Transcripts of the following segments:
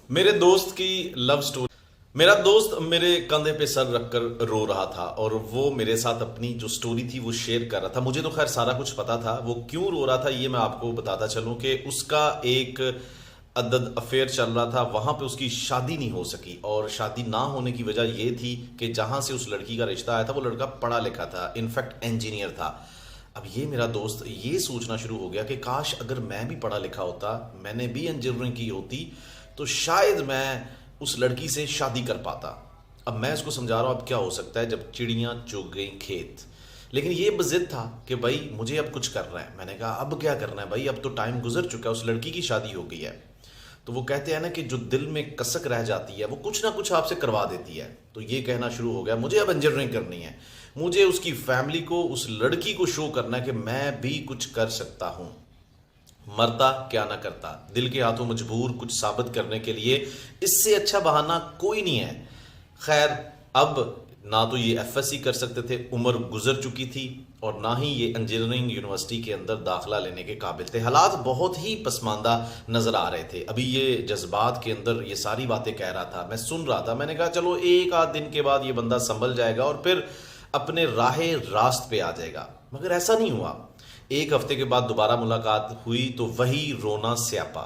मेरे दोस्त की लव स्टोरी। मेरा दोस्त मेरे कंधे पे सर रखकर रो रहा था और वो मेरे साथ अपनी जो स्टोरी थी वो शेयर कर रहा था। मुझे तो खैर सारा कुछ पता था। वो क्यों रो रहा था ये मैं आपको बताता चलूं कि उसका एक अदद अफेयर चल रहा था। वहां पे उसकी शादी नहीं हो सकी और शादी ना होने की वजह ये थी कि जहां से उस लड़की का रिश्ता आया था वो लड़का पढ़ा लिखा था, इनफैक्ट इंजीनियर था। अब ये मेरा दोस्त ये सोचना शुरू हो गया कि काश अगर मैं भी पढ़ा लिखा होता, मैंने भी इंजीनियरिंग की होती, तो शायद मैं उस लड़की से शादी कर पाता। अब मैं इसको समझा रहा हूँ अब क्या हो सकता है जब चिड़ियां चुग गई खेत। लेकिन ये जिद था कि भाई मुझे अब कुछ करना है। मैंने कहा अब क्या करना है भाई, अब तो टाइम गुजर चुका है, उस लड़की की शादी हो गई है। तो वो कहते हैं ना कि जो दिल में कसक रह जाती है वो कुछ ना कुछ आपसे करवा देती है। तो ये कहना शुरू हो गया मुझे अब इंजीनियरिंग करनी है। मुझे उसकी फैमिली को, उस लड़की को शो करना है कि मैं भी कुछ कर सकता हूं। मरता क्या ना करता, दिल के हाथों मजबूर कुछ साबित करने के लिए। इससे अच्छा बहाना कोई नहीं है। खैर, अब ना तो ये एफएससी कर सकते थे, उम्र गुजर चुकी थी, और ना ही ये इंजीनियरिंग यूनिवर्सिटी के अंदर दाखिला लेने के काबिल थे। हालात बहुत ही पसमानदा नजर आ रहे थे। अभी ये जज्बात के अंदर ये सारी बातें कह रहा था, मैं सुन रहा था। मैंने कहा चलो एक आध दिन के बाद ये बंदा संभल जाएगा और फिर अपने राहे रास्त पे आ जाएगा। मगर ऐसा नहीं हुआ। एक हफ्ते के बाद दोबारा मुलाकात हुई तो वही रोना स्यापा।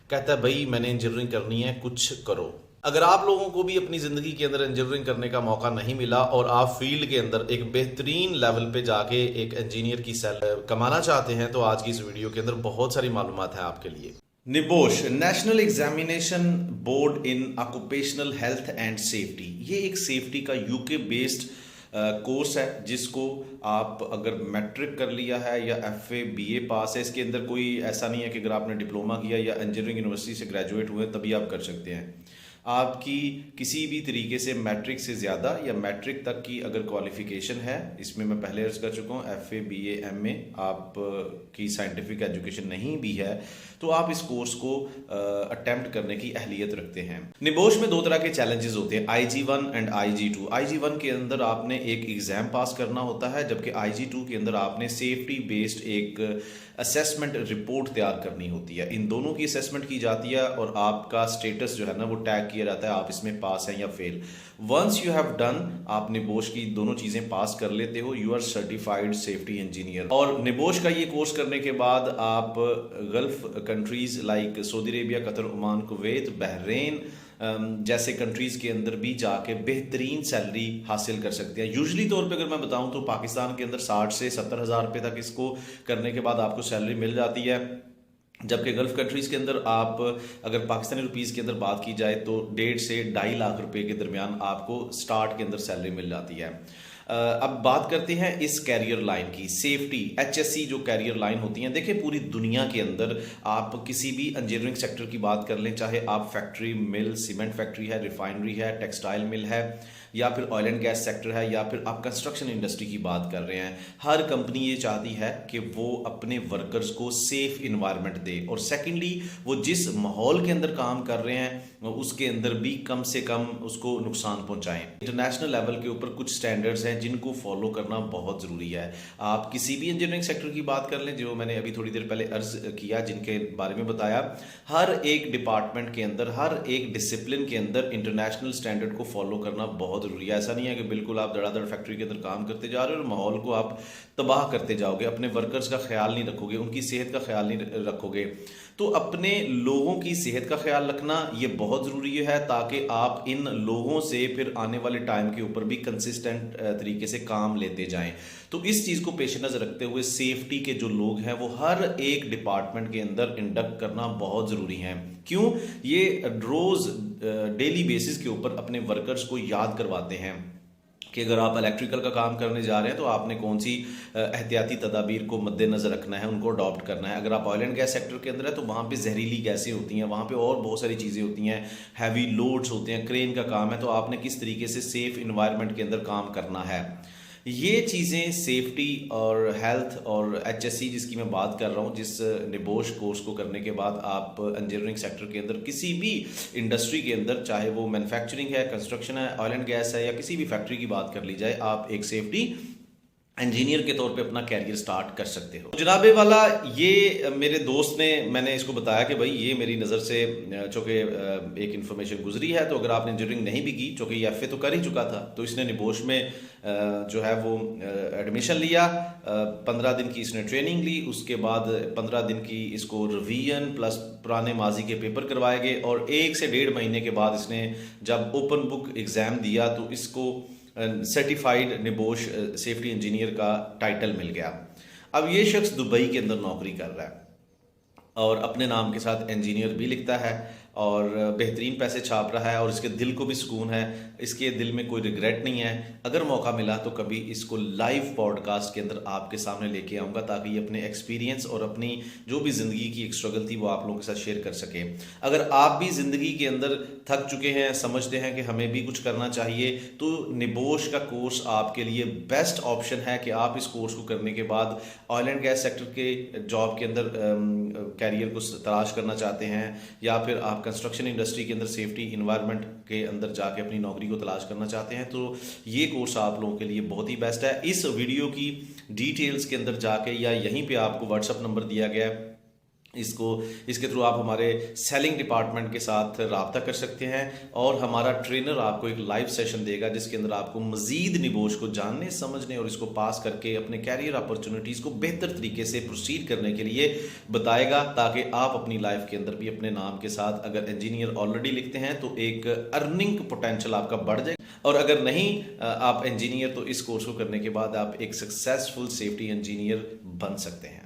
कहता है भाई मैंने इंजीनियरिंग करनी है, कुछ करो। अगर आप लोगों को भी अपनी ज़िंदगी के अंदर इंजीनियरिंग करने का मौका नहीं मिला और आप फील्ड के अंदर एक बेहतरीन लेवल पे जाके एक इंजीनियर की सैलरी कमाना चाहते हैं, तो आज की इस वीडियो के अंदर बहुत सारी मालूमात है आपके लिए। NEBOSH, national examination board in occupational health and safety, ये एक सेफ्टी का यूके बेस्ड कोर्स है जिसको आप अगर मैट्रिक कर लिया है या एफए बीए पास है, इसके अंदर कोई ऐसा नहीं है कि अगर आपने डिप्लोमा किया या इंजीनियरिंग यूनिवर्सिटी से ग्रेजुएट हुए तभी आप कर सकते हैं। आपकी किसी भी तरीके से मैट्रिक से ज़्यादा या मैट्रिक तक की अगर क्वालिफिकेशन है, इसमें मैं पहले अर्ज कर चुका हूँ, एफए बीए एमए आप की साइंटिफिक एजुकेशन नहीं भी है तो आप इस कोर्स को अटेम्प्ट करने की अहलियत रखते हैं। निबोश में दो तरह के चैलेंजेस होते हैं, IG1 एंड IG2। IG1 के अंदर आपने एक एग्जाम पास करना होता है, जबकि IG2 के अंदर आपने सेफ्टी बेस्ड एक असेसमेंट रिपोर्ट तैयार करनी होती है। इन दोनों की असेसमेंट की जाती है और आपका स्टेटस जो है ना वो टैग किया जाता है, आप इसमें पास हैं या fail. Once you have done, आप निबोश की दोनों चीजें पास कर लेते हो, you are certified safety engineer. और निबोश का ये कोर्स करने के बाद आप Gulf countries like Saudi Arabia, Qatar, Oman, Kuwait, Bahrain जैसे कंट्रीज के अंदर भी जाके बेहतरीन सैलरी हासिल कर सकते हैं। यूजली तौर पे अगर मैं बताऊं तो पाकिस्तान के अंदर 60 से 70 हज़ार रुपये तक इसको करने के बाद आपको सैलरी मिल जाती है, जबकि गल्फ कंट्रीज के अंदर आप अगर पाकिस्तानी रुपीस के अंदर बात की जाए तो 1.5 से 2.5 लाख रुपए के दरमियान आपको स्टार्ट के अंदर सैलरी मिल जाती है। अब बात करते हैं इस कैरियर लाइन की, सेफ्टी HSC जो कैरियर लाइन होती है। देखिए पूरी दुनिया के अंदर आप किसी भी इंजीनियरिंग सेक्टर की बात कर लें, चाहे आप फैक्ट्री, मिल, सीमेंट फैक्ट्री है, रिफाइनरी है, टेक्सटाइल मिल है, या फिर ऑयल एंड गैस सेक्टर है, या फिर आप कंस्ट्रक्शन इंडस्ट्री की बात कर रहे हैं, हर कंपनी ये चाहती है कि वो अपने वर्कर्स को सेफ इन्वायरमेंट दे, और सेकेंडली वो जिस माहौल के अंदर काम कर रहे हैं उसके अंदर भी कम से कम उसको नुकसान पहुंचाएं। इंटरनेशनल लेवल के ऊपर कुछ स्टैंडर्ड्स हैं जिनको फॉलो करना बहुत ज़रूरी है। आप किसी भी इंजीनियरिंग सेक्टर की बात कर लें, जो मैंने अभी थोड़ी देर पहले अर्ज किया, जिनके बारे में बताया, हर एक डिपार्टमेंट के अंदर, हर एक डिसिप्लिन के अंदर इंटरनेशनल स्टैंडर्ड को फॉलो करना बहुत ज़रूरी है। ऐसा नहीं है कि बिल्कुल आप धड़ाधड़ फैक्ट्री के अंदर काम करते जा रहे हो और माहौल को आप तबाह करते जाओगे, अपने वर्कर्स का ख्याल नहीं रखोगे, उनकी सेहत का ख्याल नहीं रखोगे। तो अपने लोगों की सेहत का ख्याल रखना ये बहुत ज़रूरी है, ताकि आप इन लोगों से फिर आने वाले टाइम के ऊपर भी कंसिस्टेंट तरीके से काम लेते जाएं। तो इस चीज़ को पेश नज़र रखते हुए सेफ्टी के जो लोग हैं वो हर एक डिपार्टमेंट के अंदर इंडक्ट करना बहुत ज़रूरी है। क्यों? ये रोज़ डेली बेसिस के ऊपर अपने वर्कर्स को याद करवाते हैं कि अगर आप इलेक्ट्रिकल का काम करने जा रहे हैं तो आपने कौन सी एहतियाती तदाबीर को मद्देनजर रखना है, उनको अडॉप्ट करना है। अगर आप ऑयल एंड गैस सेक्टर के अंदर है तो वहाँ पे जहरीली गैसें होती हैं, वहाँ पे और बहुत सारी चीज़ें होती हैं, हैवी लोड्स होते हैं, क्रेन का काम है, तो आपने किस तरीके से सेफ इन्वायरमेंट के अंदर काम करना है। ये चीज़ें सेफ्टी और हेल्थ और HSC जिसकी मैं बात कर रहा हूँ, जिस निबोश कोर्स को करने के बाद आप इंजीनियरिंग सेक्टर के अंदर किसी भी इंडस्ट्री के अंदर, चाहे वो मैन्युफैक्चरिंग है, कंस्ट्रक्शन है, ऑयल एंड गैस है, या किसी भी फैक्ट्री की बात कर ली जाए, आप एक सेफ्टी इंजीनियर के तौर पे अपना कैरियर स्टार्ट कर सकते हो। जनाबे वाला ये मेरे दोस्त ने, मैंने इसको बताया कि भाई ये मेरी नज़र से चूँकि एक इन्फॉर्मेशन गुजरी है, तो अगर आपने इंजीनियरिंग नहीं भी की, चूँकि ये एफए तो कर ही चुका था, तो इसने निबोश में जो है वो एडमिशन लिया। 15 दिन की इसने ट्रेनिंग ली, उसके बाद 15 दिन की इसको रिवीजन प्लस पुराने माजी के पेपर करवाए गए, और 1 से 1.5 महीने के बाद इसने जब ओपन बुक एग्ज़ाम दिया तो इसको सर्टिफाइड निबोश सेफ्टी इंजीनियर का टाइटल मिल गया। अब ये शख्स दुबई के अंदर नौकरी कर रहा है और अपने नाम के साथ इंजीनियर भी लिखता है और बेहतरीन पैसे छाप रहा है, और इसके दिल को भी सुकून है, इसके दिल में कोई रिग्रेट नहीं है। अगर मौका मिला तो कभी इसको लाइव पॉडकास्ट के अंदर आपके सामने लेके आऊँगा, ताकि ये अपने एक्सपीरियंस और अपनी जो भी ज़िंदगी की एक स्ट्रगल थी वो आप लोगों के साथ शेयर कर सके। अगर आप भी ज़िंदगी के अंदर थक चुके हैं, समझते हैं कि हमें भी कुछ करना चाहिए, तो निबोश का कोर्स आपके लिए बेस्ट ऑप्शन है कि आप इस कोर्स को करने के बाद ऑयल एंड गैस सेक्टर के जॉब के अंदर कैरियर को तलाश करना चाहते हैं, या फिर आप कंस्ट्रक्शन इंडस्ट्री के अंदर सेफ्टी इन्वायरमेंट के अंदर जाके अपनी नौकरी को तलाश करना चाहते हैं, तो ये कोर्स आप लोगों के लिए बहुत ही बेस्ट है। इस वीडियो की डिटेल्स के अंदर जाके या यहीं पे आपको व्हाट्सएप नंबर दिया गया है, इसके थ्रू आप हमारे सेलिंग डिपार्टमेंट के साथ रब्ता कर सकते हैं, और हमारा ट्रेनर आपको एक लाइव सेशन देगा जिसके अंदर आपको मजीद निबोश को जानने, समझने और इसको पास करके अपने कैरियर अपॉर्चुनिटीज़ को बेहतर तरीके से प्रोसीड करने के लिए बताएगा, ताकि आप अपनी लाइफ के अंदर भी अपने नाम के साथ अगर इंजीनियर ऑलरेडी लिखते हैं तो एक अर्निंग पोटेंशियल आपका बढ़ जाए, और अगर नहीं आप इंजीनियर तो इस कोर्स को करने के बाद आप एक सक्सेसफुल सेफ्टी इंजीनियर बन सकते हैं।